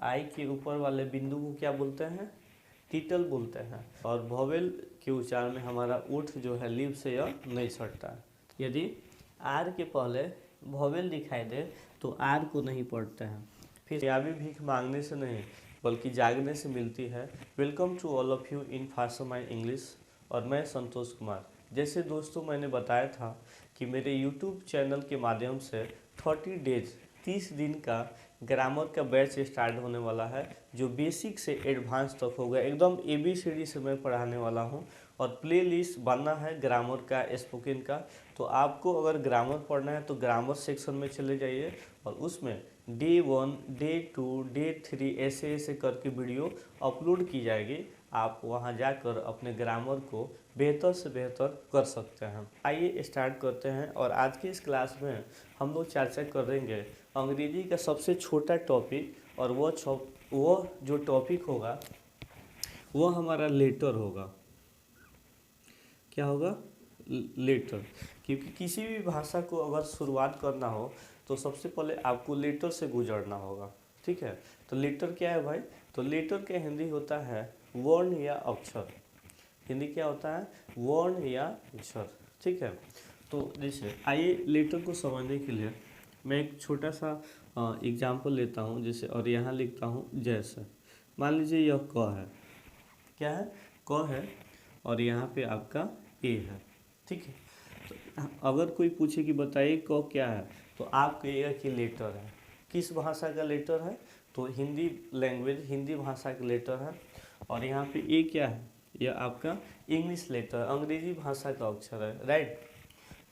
आई के ऊपर वाले बिंदु को क्या बोलते हैं? टीटल बोलते हैं। और वोवेल के उच्चारण में हमारा उठ जो है लिप से यह नहीं सटता है। यदि आर के पहले वोवेल दिखाई दे तो आर को नहीं पढ़ते हैं। फिर याबी भीख मांगने से नहीं बल्कि जागने से मिलती है। Welcome to all of you in fast my English. और मैं संतोष कुमार। जैसे दोस्तों मैंने बताया था कि मेरे यूट्यूब चैनल के माध्यम से 30 डेज 30 दिन का ग्रामर का बैच स्टार्ट होने वाला है, जो बेसिक से एडवांस तक होगा। एकदम ABCD से मैं पढ़ाने वाला हूं। और प्लेलिस्ट बनना है ग्रामर का, स्पोकन का। तो आपको अगर ग्रामर पढ़ना है तो ग्रामर सेक्शन में चले जाइए और उसमें डे 1, डे 2, डे 3 ऐसे ऐसे करके वीडियो अपलोड की जाएगी। आप वहां जाकर अपने ग्रामर को बेहतर से बेहतर कर सकते हैं। आइए स्टार्ट करते हैं। और आज की इस क्लास में हम लोग चर्चा करेंगे अंग्रेजी का सबसे छोटा टॉपिक। और वो जो टॉपिक होगा वो हमारा लेटर होगा। क्या होगा? लेटर। क्योंकि किसी भी भाषा को अगर शुरुआत करना हो तो सबसे पहले आपको लेटर से गुजरना होगा। ठीक है, तो लेटर क्या है भाई? तो लेटर का हिंदी होता है वर्ण या अक्षर। हिंदी क्या होता है? वर्ण या अक्षर। ठीक है, तो जैसे आइए लेटर को समझने के लिए मैं एक छोटा सा एग्जाम्पल लेता हूँ। जैसे और यहाँ लिखता हूँ जैसे। मान लीजिए यह क है। क्या है? क है। और यहाँ पे आपका ए है। ठीक है, तो अगर कोई पूछे कि बताइए क क्या है, तो आप कहिएगा कि लेटर है। किस भाषा का लेटर है? तो हिंदी लैंग्वेज, हिंदी भाषा का लेटर है। और यहाँ पे ए क्या है? यह आपका इंग्लिश लेटर, अंग्रेजी भाषा का अक्षर है। राइट।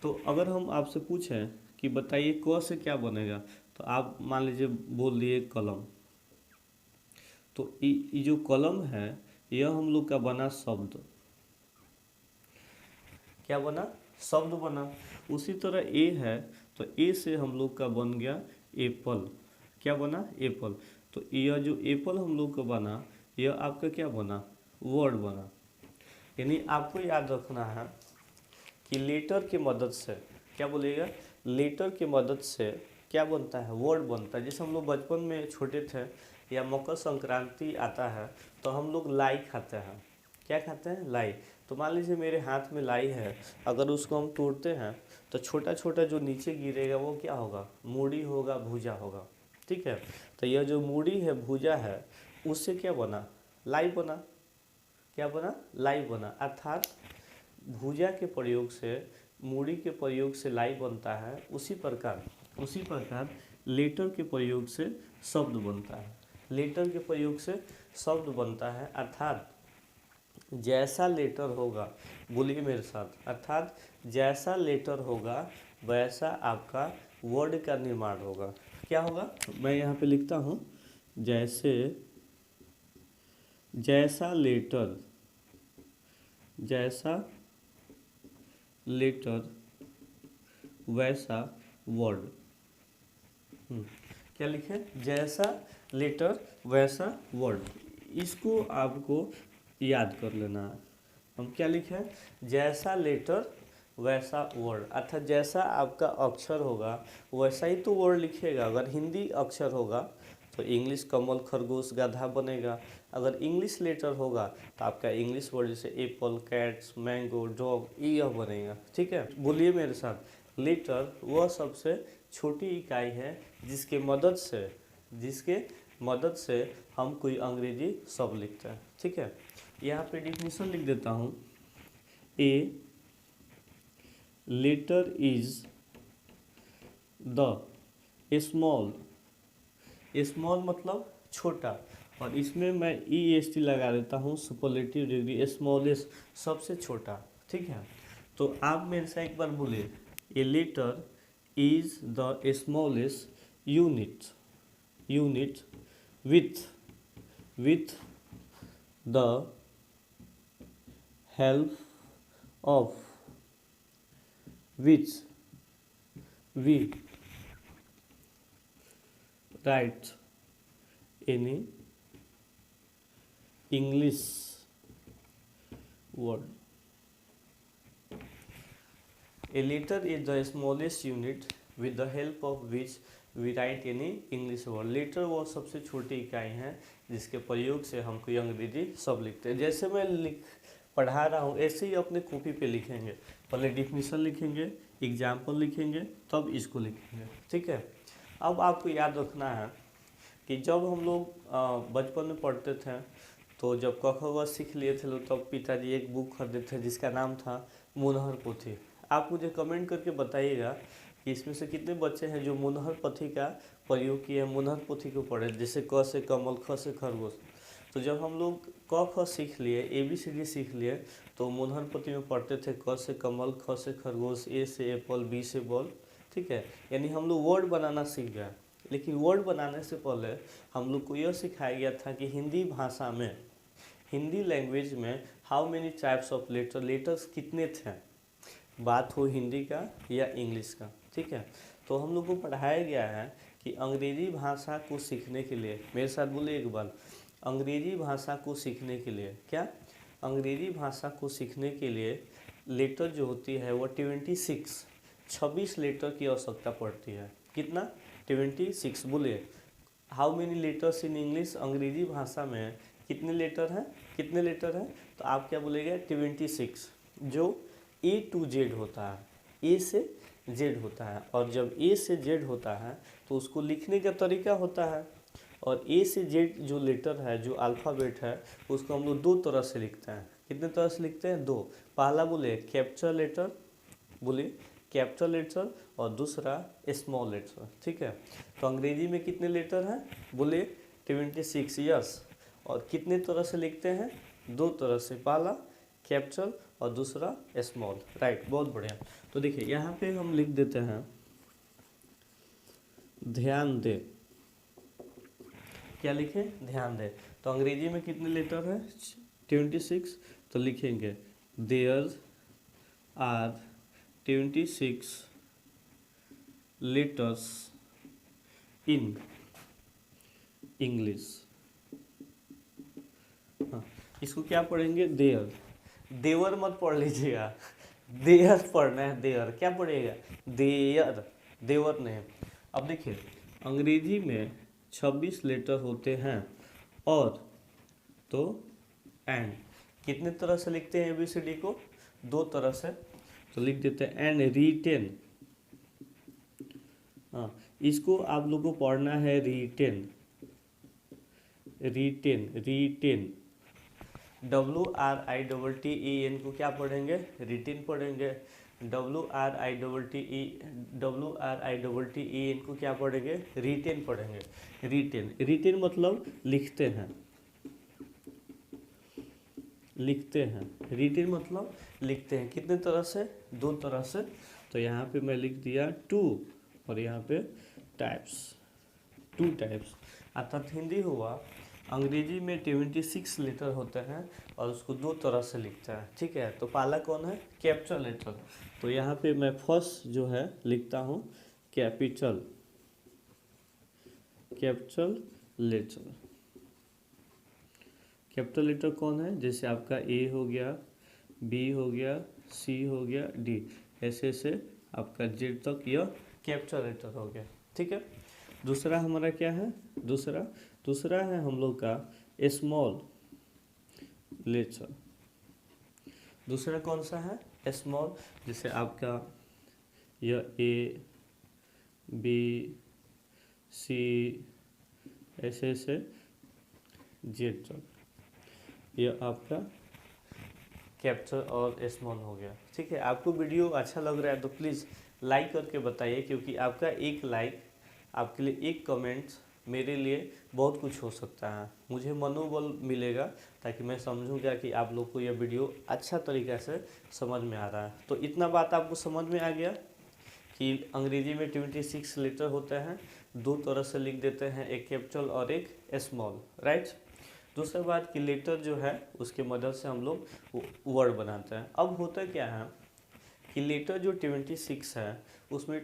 तो अगर हम आपसे पूछें कि बताइए क से क्या बनेगा, तो आप मान लीजिए बोल दिए कलम। तो ये जो कलम है यह हम लोग का बना शब्द। क्या बना? शब्द बना। उसी तरह ए है तो ए से हम लोग का बन गया एप्पल। क्या बना? एप्पल। तो यह जो एप्पल हम लोग का बना यह आपका क्या बना? वर्ड बना। यानी आपको याद रखना है कि लेटर की मदद से, क्या बोलिएगा? लेटर की मदद से क्या बनता है? वर्ड बनता है। जैसे हम लोग बचपन में छोटे थे या मकर संक्रांति आता है तो हम लोग लाई खाते हैं। क्या खाते हैं? लाई। तो मान लीजिए मेरे हाथ में लाई है, अगर उसको हम तोड़ते हैं तो छोटा छोटा जो नीचे गिरेगा वो क्या होगा? मूड़ी होगा, भूजा होगा। ठीक है, तो यह जो मूड़ी है, भूजा है, उससे क्या बना? लाई बना। क्या बना? लाई बना। अर्थात भुजा के प्रयोग से, मूड़ी के प्रयोग से लाई बनता है। उसी प्रकार लेटर के प्रयोग से शब्द बनता है। लेटर के प्रयोग से शब्द बनता है। अर्थात जैसा लेटर होगा, बोलिए मेरे साथ, अर्थात जैसा लेटर होगा वैसा आपका वर्ड का निर्माण होगा। क्या होगा? मैं यहाँ पे लिखता हूँ जैसे, जैसा लेटर, जैसा लेटर वैसा वर्ड। क्या लिखे? जैसा लेटर वैसा वर्ड। इसको आपको याद कर लेना है। हम क्या लिखे? जैसा लेटर वैसा वर्ड। अर्थात जैसा आपका अक्षर होगा वैसा ही तो वर्ड लिखिएगा। अगर हिंदी अक्षर होगा तो इंग्लिश कमल, खरगोश, गधा बनेगा। अगर इंग्लिश लेटर होगा तो आपका इंग्लिश वर्ड जैसे एप्पल, कैट्स, मैंगो, डॉग, यह बनेगा। ठीक है, बोलिए मेरे साथ। लेटर वह सबसे छोटी इकाई है जिसके मदद से हम कोई अंग्रेजी शब्द लिखते हैं। ठीक है, यहाँ पे डिफिनीशन लिख देता हूँ। A letter is the small, small मतलब छोटा, और इसमें मैं EST लगा देता हूँ, सुपरलेटिव डिग्री, स्मॉलेस्ट, सबसे छोटा। ठीक है, तो आप मेरे से एक बार बोलिए, a letter is the smallest unit with the help of which we write any English word. A letter is the smallest unit with the help of which we write any English word. Letter वो सबसे छोटी इकाई हैं जिसके प्रयोग से हम कोई अंग्रेजी शब्द लिखते हैं। जैसे मैं पढ़ा रहा हूँ ऐसे ही अपने कॉपी पे लिखेंगे, पहले डिफिनीशन लिखेंगे, एग्जाम्पल लिखेंगे, तब इसको लिखेंगे, ठीक है। अब आपको याद रखना है कि जब हम लोग बचपन में पढ़ते थे तो जब क ख ग सीख लिए थे लोग, तब पिताजी एक बुक खरीदे थे जिसका नाम था मुनहर पोथी। आप मुझे कमेंट करके बताइएगा कि इसमें से कितने बच्चे हैं जो मुनहर पोथी का प्रयोग किए, मुनहर पोथी को पढ़े, जैसे क से कमल, ख से खरगोश। तो जब हम लोग क ख सीख लिए, ABCD सीख लिए, तो मुनहर पोथी में पढ़ते थे क से कमल, ख से खरगोश, ए से एप्पल, बी से बॉल, ठीक है। यानी हम लोग वर्ड बनाना सीख गए। लेकिन वर्ड बनाने से पहले हम लोग को यह सिखाया गया था कि हिंदी भाषा में, हिंदी लैंग्वेज में how many types of letter, letters कितने थे, बात हो हिंदी का या इंग्लिश का, ठीक है। तो हम लोग को पढ़ाया गया है कि अंग्रेजी भाषा को सीखने के लिए, मेरे साथ बोले एक बार, अंग्रेजी भाषा को सीखने के लिए क्या, अंग्रेजी भाषा को सीखने के लिए लेटर जो होती है वो 26 लेटर की आवश्यकता पड़ती है। कितना? 26। बोलिए how many letters in English, अंग्रेजी भाषा में कितने लेटर हैं, कितने लेटर हैं? तो आप क्या बोलेंगे? 26, जो A to Z होता है, A से Z होता है। और जब A से Z होता है तो उसको लिखने का तरीका होता है, और A से Z जो लेटर है, जो अल्फ़ाबेट है, उसको हम लोग दो तरह से लिखते हैं। कितने तरह से लिखते हैं? दो। पहला बोले कैपिटल लेटर, बोलिए कैपिटल लेटर, और दूसरा स्मॉल लेटर, ठीक है। तो अंग्रेजी में कितने लेटर हैं? बोले 26, यस। और कितने तरह से लिखते हैं? दो तरह से, पहला कैपिटल और दूसरा स्मॉल, राइट, बहुत बढ़िया। तो देखिए यहाँ पे हम लिख देते हैं, ध्यान दे। क्या लिखें? ध्यान दे। तो अंग्रेजी में कितने लेटर हैं? 26। तो लिखेंगे there are 26 letters in English. हाँ, इसको क्या पढ़ेंगे? देयर। देवर मत पढ़ लीजिएगा, देयर पढ़ना है, देयर। क्या पढ़ेगा? देयर, देवर नहीं। अब देखिए अंग्रेजी में 26 लेटर होते हैं, और तो एंड कितने तरह से लिखते हैं ABCD को? दो तरह से। तो लिख देते हैं एंड रिटेन। हाँ, इसको आप लोग को पढ़ना है रिटेन, रिटेन, रिटेन, WRITTEN को क्या पढ़ेंगे? रिटेन पढ़ेंगे। WRITTEN को क्या पढ़ेंगे? रिटेन पढ़ेंगे। रिटेन, रिटेन मतलब लिखते हैं, लिखते हैं। रिटेन मतलब लिखते हैं। कितने तरह से? दो तरह से। तो यहाँ पे मैं लिख दिया 2, और यहाँ पे टाइप्स, 2 टाइप्स। अर्थात हिंदी हुआ, अंग्रेजी में 26 लेटर होते हैं और उसको दो तरह से लिखता है, ठीक है। तो पहला कौन है? Capital letter. तो यहाँ पे मैं फर्स्ट जो है लिखता हूँ capital, capital letter. Capital letter कौन है? जैसे आपका A हो गया, B हो गया, C हो गया, D, ऐसे से आपका Z तक यह कैपिटल लेटर हो गया, ठीक है। दूसरा हमारा क्या है? दूसरा है हम लोग का स्मॉल लेटर। दूसरा कौन सा है? स्मॉल। जैसे आपका यह A, B, C, ऐसे से Z तक, यह आपका कैपिटल और स्मॉल हो गया, ठीक है। आपको वीडियो अच्छा लग रहा है तो प्लीज़ लाइक करके बताइए, क्योंकि आपका एक लाइक, आपके लिए एक कमेंट्स मेरे लिए बहुत कुछ हो सकता है। मुझे मनोबल मिलेगा, ताकि मैं समझूंगा कि आप लोग को यह वीडियो अच्छा तरीक़ा से समझ में आ रहा है। तो इतना बात आपको समझ में आ गया कि अंग्रेजी में 26 लेटर होते हैं, दो तरह से लिख देते हैं, एक कैपिटल और एक स्मॉल, राइट। दूसरा बात कि लेटर जो है उसके मदद से हम लोग वर्ड बनाते हैं। अब होता क्या है कि लेटर जो 26 है उसमें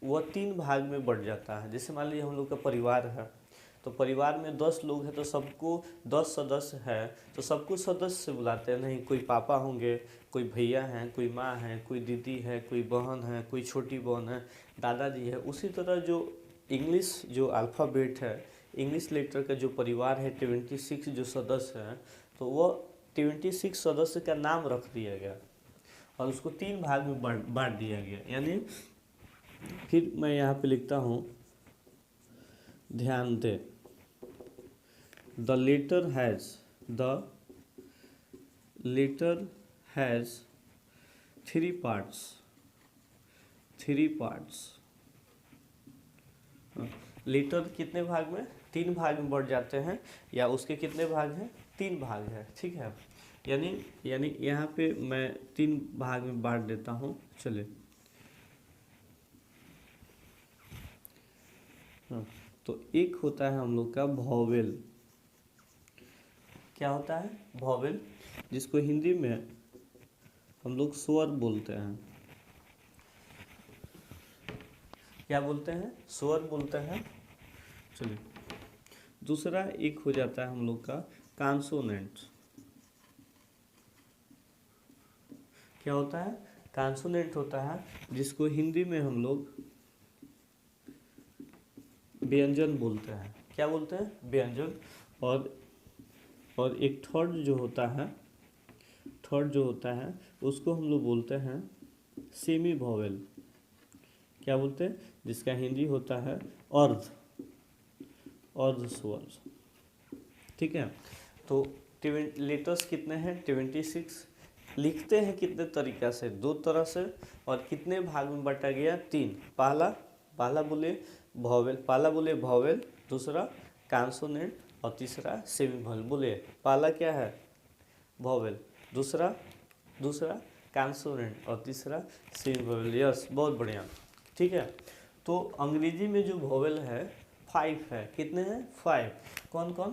वह 3 भाग में बढ़ जाता है। जैसे मान लीजिए हम लोग का परिवार है, तो परिवार में 10 लोग हैं, तो सबको 10 सदस्य है, तो सबको सदस्य से बुलाते हैं। नहीं, कोई पापा होंगे, कोई भैया हैं, कोई माँ है, कोई दीदी है, कोई बहन है, कोई छोटी बहन है, दादाजी है। उसी तरह जो इंग्लिश जो अल्फ़ाबेट है, इंग्लिश लेटर का जो परिवार है 26 जो सदस्य हैं, तो वो 26 सदस्य का नाम रख दिया गया और उसको 3 भाग में बांट दिया गया। यानी फिर मैं यहाँ पे लिखता हूँ, ध्यान दे, the letter has 3 parts. Letter कितने भाग में? 3 भाग में बढ़ जाते हैं, या उसके कितने भाग हैं? 3 भाग है, ठीक है। यानी यहाँ पे मैं 3 भाग में बांट देता हूँ। चलिए, तो एक होता है हम लोग का वॉवेल। क्या होता है? वॉवेल, जिसको हिंदी में हम लोग स्वर बोलते हैं। क्या बोलते हैं? स्वर बोलते हैं। चलिए, दूसरा एक हो जाता है हम लोग का कॉन्सोनेंट। क्या होता है? कॉन्सोनेंट होता है, जिसको हिंदी में हम लोग व्यंजन बोलते हैं। क्या बोलते हैं? व्यंजन। और एक थर्ड जो होता है उसको हम लोग बोलते हैं सेमी वॉवेल। क्या बोलते हैं? जिसका हिंदी होता है अर्ध स्वर। ठीक है। तो लेटर्स कितने हैं? 26। लिखते हैं कितने तरीक़ा से? 2 तरह से। और कितने भाग में बांटा गया? 3। पहला बोले वॉवेल, दूसरा कॉन्सोनेंट और तीसरा सेमी वॉवेल। बोले पहला क्या है? वॉवेल, दूसरा कॉन्सोनेंट और तीसरा सेमी वॉवेल। यस, बहुत बढ़िया। ठीक है। तो अंग्रेजी में जो वॉवेल है 5 है। कितने हैं? 5। कौन कौन?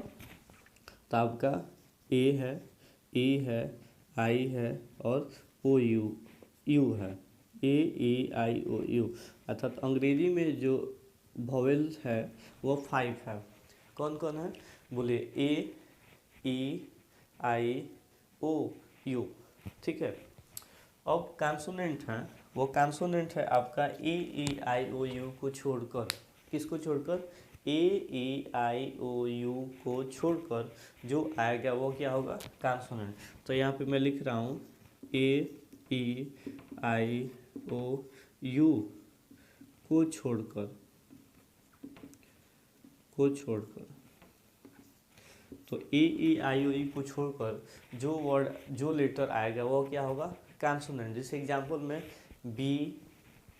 तो आपका ए है, ई है, आई है और ओ यू है। ए ई आई ओ यू, अर्थात अंग्रेजी में जो वॉवेल है वो 5 है। कौन कौन है? बोले ए ई आई ओ यू। ठीक है। अब कॉन्सोनेंट है, वो कॉन्सोनेंट है आपका ए ई आई ओ यू को छोड़कर। किसको छोड़कर? ए ई आई ओ यू को छोड़कर जो आएगा वो क्या होगा? कॉन्सोनेंट। तो यहाँ पे मैं लिख रहा हूँ ए ई आई ओ यू को छोड़कर तो ए ई आई ओ यू को छोड़कर जो लेटर आएगा वो क्या होगा? कॉन्सोनेंट। जैसे एग्जांपल में बी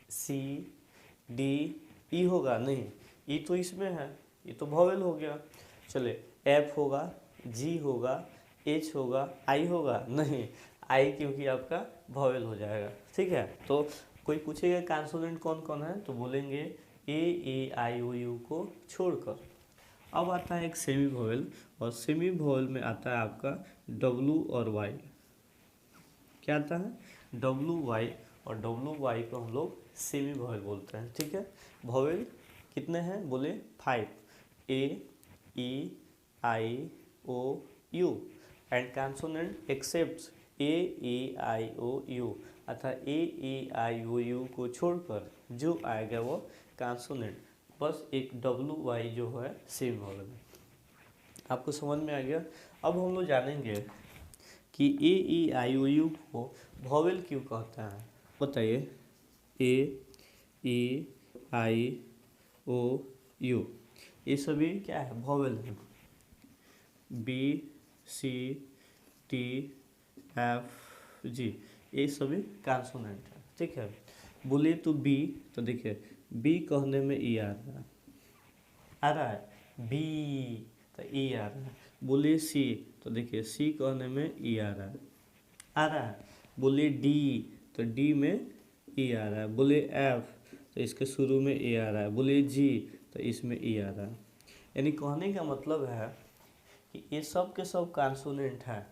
सी डी ई होगा नहीं, ई तो इसमें है, ये तो वॉवेल हो गया। चले, एफ होगा, जी होगा, एच होगा, आई होगा नहीं, आई क्योंकि आपका वॉवेल हो जाएगा। ठीक है। तो कोई पूछेगा कॉन्सोनेंट कौन कौन है, तो बोलेंगे ए ई आई ओ यू को छोड़कर। अब आता है एक सेमी वॉवेल, और सेमी वॉवेल में आता है आपका डब्लू और वाई। क्या आता है? डब्लू वाई, और डब्लू वाई को हम लोग सेमी वॉवेल बोलते हैं। ठीक है। वॉवेल कितने हैं? बोले 5। A E I O U and consonant except A E I O U, अर्थात A E I O you को छोड़कर जो आएगा वो कॉन्सोनेंट। बस एक डब्लू वाई जो है सेमी वॉवेल। आपको समझ में आ गया? अब हम लोग जानेंगे कि ए ई आई ओ यू को वॉवेल क्यों कहते हैं। बताइए। ए ई आई ओ यू ये सभी क्या है? वॉवेल है। B C T F G ये सभी कॉन्सोनेंट है। ठीक है। बोले तो बी, तो देखिए बी कहने में ई आ रहा है बी, तो ई आ रहा है। बोले सी, तो देखिए सी कहने में ई आ रहा है। बोले डी, तो डी में ई आ रहा है। बोले एफ, तो इसके शुरू में ए आ रहा है। बोले जी, तो इसमें ई आ रहा है। यानी कहने का मतलब है कि ये सब के सब कॉन्सोनेंट है।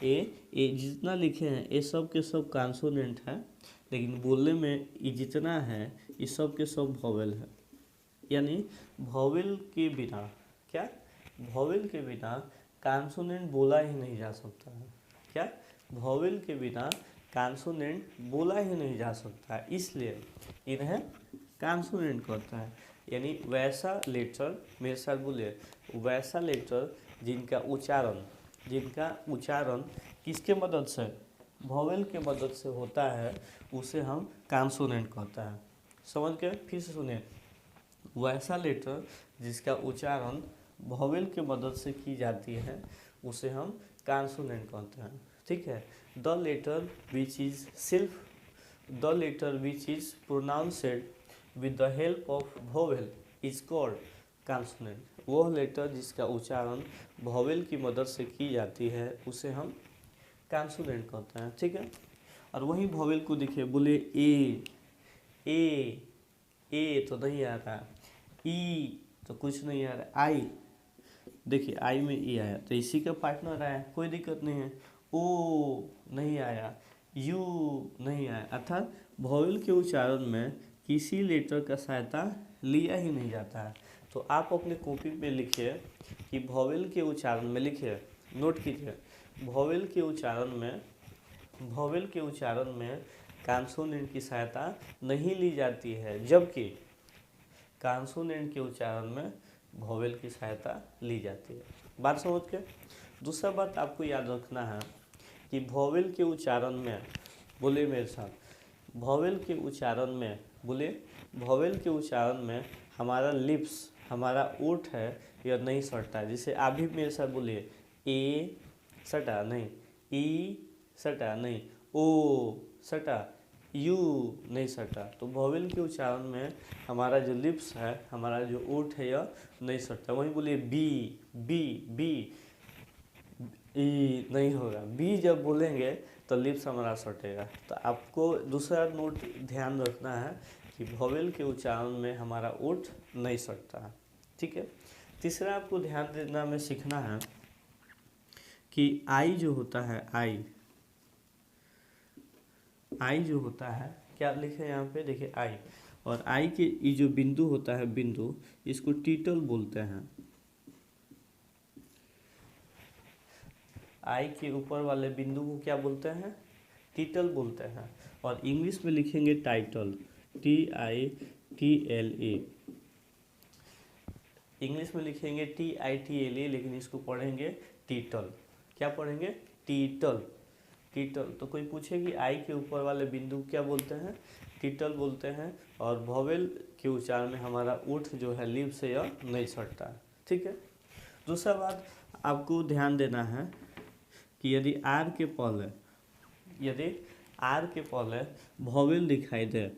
ये जितना लिखे हैं ये सब के सब कॉन्सोनेंट है, लेकिन बोलने में ये जितना है ये सब के सब वॉवेल है। यानी वॉवेल के बिना क्या? वॉवेल के बिना कॉन्सोनेंट बोला ही नहीं जा सकता है। क्या? वॉवेल के बिना कॉन्सोनेंट बोला ही नहीं जा सकता है, इसलिए इन्हें कॉन्सोनेंट कहता है। यानी वैसा लेटर, मेरे साथ बोलिए, वैसा लेटर जिनका उच्चारण किसके मदद से, वॉवेल के मदद से होता है, उसे हम कॉन्सोनेंट कहते हैं। समझ गए? फिर से सुनिए, वैसा लेटर जिसका उच्चारण वॉवेल के मदद से की जाती है, उसे हम कॉन्सोनेंट कहते हैं। ठीक है। The letter which is pronounced with the help of vowel is called consonant. वह लेटर जिसका उच्चारण वॉवेल की मदद से की जाती है, उसे हम कॉन्सोनेंट कहते हैं। ठीक है। और वही वॉवेल को देखिए, बोले ए तो नहीं आ रहा, ई तो कुछ नहीं आ रहा, आई, देखिए आई में ई आया तो इसी का पार्टनर आया, कोई दिक्कत नहीं है। ओ नहीं आया, यू नहीं आया, अर्थात वॉवेल के उच्चारण में किसी लेटर का सहायता लिया ही नहीं जाता है। तो आप अपने कॉपी पे लिखिए कि वॉवेल के उच्चारण में, लिखिए, नोट कीजिए, वॉवेल के उच्चारण में कॉन्सोनेंट की सहायता नहीं ली जाती है, जबकि कॉन्सोनेंट के उच्चारण में वॉवेल की सहायता ली जाती है। बात समझ के? दूसरा बात आपको याद रखना है कि वॉवेल के उच्चारण में, बोले मेरे साथ, वॉवेल के उच्चारण में, बोले, वॉवेल के उच्चारण में हमारा लिप्स, हमारा ओठ है, यह नहीं सटता है। जैसे आप भी मेरे साथ बोलिए, ए सटा नहीं, ई सटा नहीं, ओ सटा, यू नहीं सटा। तो वॉवेल के उच्चारण में हमारा जो लिप्स है, हमारा जो ओठ है, यह नहीं सटता। वहीं बोलिए बी ई नहीं होगा, बी जब बोलेंगे तो लिप्स हमारा सटेगा। तो आपको दूसरा नोट ध्यान रखना है कि वॉवेल के उच्चारण में हमारा ओठ नहीं सटता है। ठीक है। तीसरा आपको ध्यान देना में सीखना है कि आई जो होता है, आई जो होता है, क्या लिखे यहाँ पे, देखिए आई, और आई के ये जो बिंदु होता है, बिंदु, इसको टीटल बोलते हैं। आई के ऊपर वाले बिंदु को क्या बोलते हैं? टीटल बोलते हैं। और इंग्लिश में लिखेंगे टाइटल, TITLE, इंग्लिश में लिखेंगे TITLE, लेकिन इसको पढ़ेंगे टीटल। क्या पढ़ेंगे? टीटल। तो कोई पूछे कि आई के ऊपर वाले बिंदु क्या बोलते हैं? टीटल बोलते हैं। और वॉवेल के उच्चारण में हमारा ओठ जो है, लिप से यह नहीं सटता है। ठीक है। दूसरा बात आपको ध्यान देना है कि यदि आर के पहले वॉवेल दिखाई दे,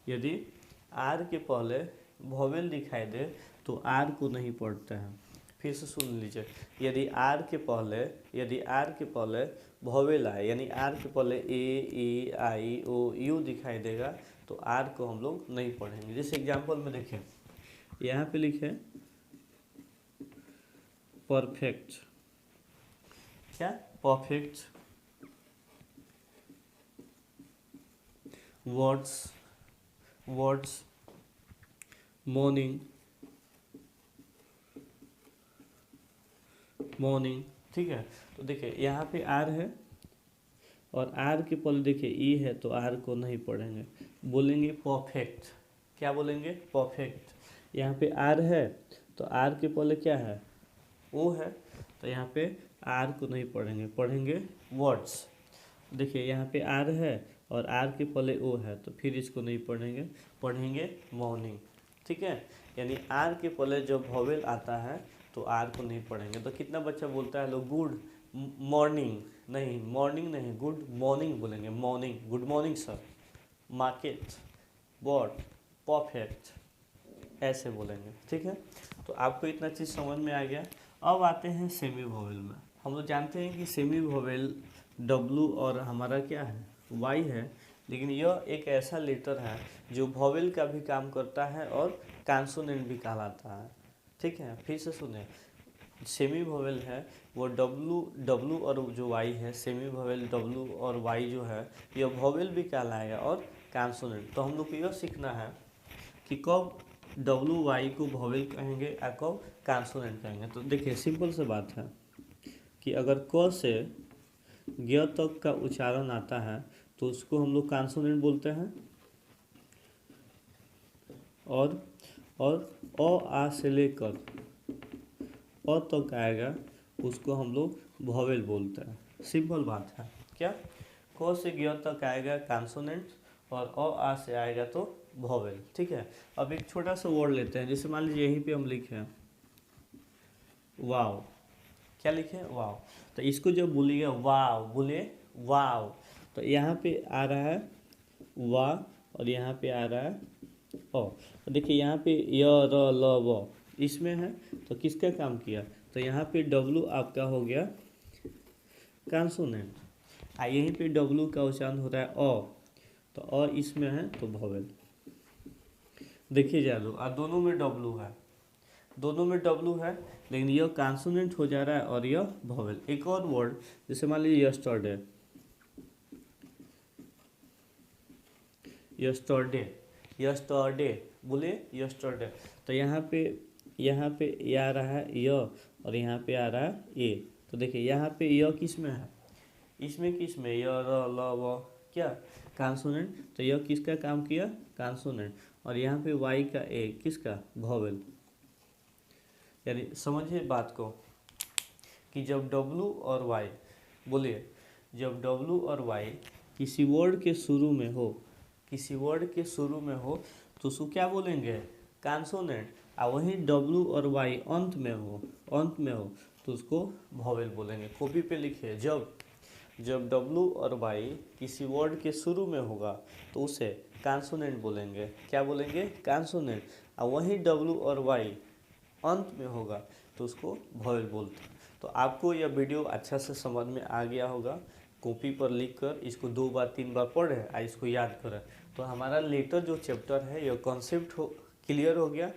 यदि आर के पहले वॉवेल दिखाई दे तो आर को नहीं पढ़ते हैं। फिर से सुन लीजिए, यदि आर के पहले वॉवेल आए, यानी आर के पहले ए आई ओ यू दिखाई देगा, तो आर को हम लोग नहीं पढ़ेंगे। जैसे एग्जांपल में देखें, यहाँ पे लिखे परफेक्ट, क्या? परफेक्ट, वर्ड्स, मॉर्निंग, ठीक है। तो देखिए यहाँ पे आर है, और आर के पहले देखिए ई है, तो आर को नहीं पढ़ेंगे, बोलेंगे परफेक्ट। क्या बोलेंगे? परफेक्ट। यहाँ पे आर है, तो आर के पहले क्या है? ओ है, तो यहाँ पे आर को नहीं पढ़ेंगे वर्ड्स। देखिए यहाँ पे आर है और आर के पहले ओ है, तो फिर इसको नहीं पढ़ेंगे मॉर्निंग। ठीक है। यानी आर के पहले जब वॉवेल आता है तो आर को नहीं पढ़ेंगे। तो कितना बच्चा बोलता है लोग गुड मॉर्निंग, नहीं, गुड मॉर्निंग बोलेंगे, morning, good morning sir, market, bot, perfect, ऐसे बोलेंगे। ठीक है। तो आपको इतना चीज़ समझ में आ गया। अब आते हैं सेमी वॉवेल में। हम लोग जानते हैं कि सेमी वॉवेल डब्लू और हमारा क्या है, वाई है, लेकिन यह एक ऐसा लेटर है जो वॉवेल का भी काम करता है और कॉन्सोनेंट भी कहलाता है। ठीक है। फिर से सुने, सेमी वॉवेल है वो डब्लू और जो वाई है, सेमी वॉवेल डब्लू और वाई जो है, यह वॉवेल भी कहलाएगा और कॉन्सोनेंट। तो हम लोग को यह सीखना है कि कब डब्लू वाई को वॉवेल कहेंगे और कब कॉन्सोनेंट कहेंगे। तो देखिए सिंपल सी बात है कि अगर क से ग तक का उच्चारण आता है तो उसको हम लोग कॉन्सोनेंट बोलते हैं। और अ आ से लेकर अ तक आएगा उसको हम लोग वॉवेल बोलते हैं। सिंपल बात है क्या। क से ग तक आएगा कॉन्सोनेंट और अ आ से आएगा तो वॉवेल। ठीक है। अब एक छोटा सा वर्ड लेते हैं, जैसे मान लीजिए यहीं पे हम लिखे हैं वाव। क्या लिखे वाव, तो इसको जब बोलिएगा वाव, बोलिए वाव, तो यहाँ पे आ रहा है वा और यहाँ पे आ रहा है ओ। तो देखिए यहाँ पे य र ल व इसमें है, तो किसका काम किया, तो यहाँ पे डब्लू आपका हो गया कॉन्सोनेंट, यहीं पे डब्लू का उच्चारण होता है अ, तो अ इसमें है तो वॉवेल। देखिए जादू, दोनों में डब्लू है, दोनों में डब्लू है, लेकिन यह कॉन्सोनेंट हो जा रहा है और यह वॉवेल। एक और वर्ड जैसे मान लीजिए यस्टरडे, यस्टरडे, यस्टरडे, बोलिए यस्टरडे, तो यहाँ पे ये आ रहा है य और यहाँ पे आ रहा है ए। तो देखिए यहाँ पे य किस में है, इसमें किस में, य र ल व क्या कॉन्सोनेंट, तो यह किसका काम किया कॉन्सोनेंट, और यहाँ पे वाई का ए किसका वॉवेल। यानी समझिए बात को कि जब डब्लू और वाई, बोलिए जब डब्लू और वाई किसी वर्ड के शुरू में हो, किसी वर्ड के शुरू में हो तो उसको क्या बोलेंगे कॉन्सोनेंट, और वहीं डब्लू और वाई अंत में हो तो उसको वॉवेल बोलेंगे। कॉपी पे लिखिए, जब डब्लू और वाई किसी वर्ड के शुरू में होगा तो उसे कॉन्सोनेंट बोलेंगे। क्या बोलेंगे कॉन्सोनेंट, और वहीं डब्लू और वाई अंत में होगा तो उसको वॉवेल बोलते हैं। तो आपको यह वीडियो अच्छा से समझ में आ गया होगा। कॉपी पर लिख कर इसको 2 बार 3 बार पढ़ें और इसको याद करें, तो हमारा लेटर जो चैप्टर है यह कॉन्सेप्ट क्लियर हो गया।